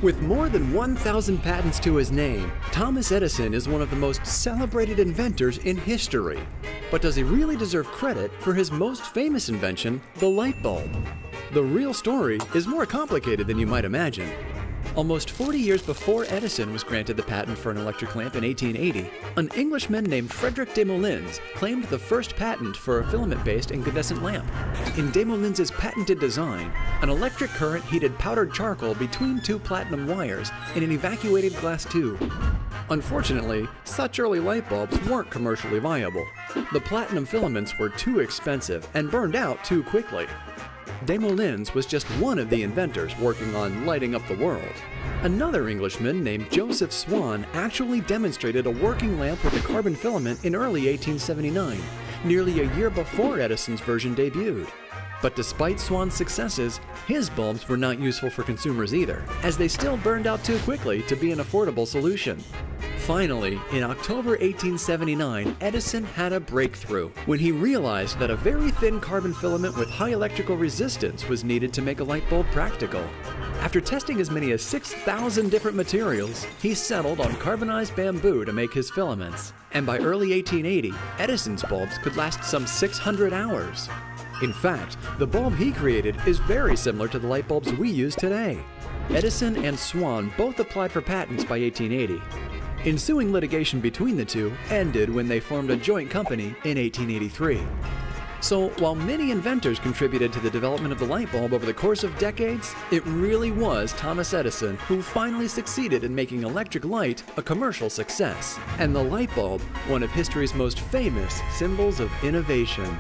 With more than 1,000 patents to his name, Thomas Edison is one of the most celebrated inventors in history. But does he really deserve credit for his most famous invention, the light bulb? The real story is more complicated than you might imagine. Almost 40 years before Edison was granted the patent for an electric lamp in 1880, an Englishman named Frederick Desmoulins claimed the first patent for a filament-based incandescent lamp. In Desmoulins' patented design, an electric current heated powdered charcoal between two platinum wires in an evacuated glass tube. Unfortunately, such early light bulbs weren't commercially viable. The platinum filaments were too expensive and burned out too quickly. Desmoulins was just one of the inventors working on lighting up the world. Another Englishman named Joseph Swan actually demonstrated a working lamp with a carbon filament in early 1879, nearly a year before Edison's version debuted. But despite Swan's successes, his bulbs were not useful for consumers either, as they still burned out too quickly to be an affordable solution. Finally, in October 1879, Edison had a breakthrough when he realized that a very thin carbon filament with high electrical resistance was needed to make a light bulb practical. After testing as many as 6,000 different materials, he settled on carbonized bamboo to make his filaments. And by early 1880, Edison's bulbs could last some 600 hours. In fact, the bulb he created is very similar to the light bulbs we use today. Edison and Swan both applied for patents by 1880. Ensuing litigation between the two ended when they formed a joint company in 1883. So while many inventors contributed to the development of the light bulb over the course of decades, it really was Thomas Edison who finally succeeded in making electric light a commercial success, and the light bulb one of history's most famous symbols of innovation.